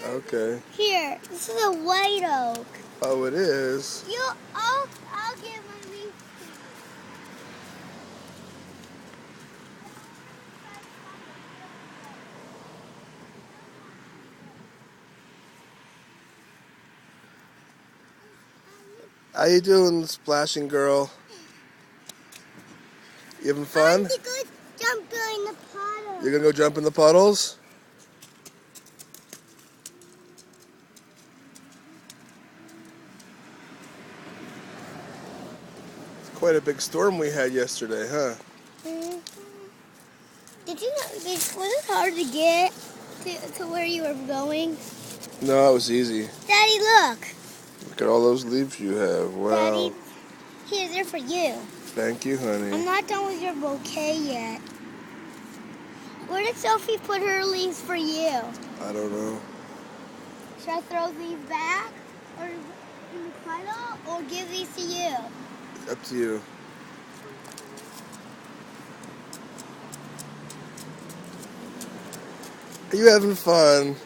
Okay. Here, this is a white oak. Oh, it is? I'll give my leaf. How you doing, splashing girl? You having fun? I'm going to jump in the puddle. You're gonna go jump in the puddles? It's quite a big storm we had yesterday, huh? Mm-hmm. Did you know, was it hard to get to where you were going? No, it was easy. Daddy, look. Look at all those leaves you have. Wow. Daddy, here, they're for you. Thank you, honey. I'm not done with your bouquet yet. Where did Sophie put her leaves for you? I don't know. Should I throw these back or in the puddle or give these to you? It's up to you. Are you having fun?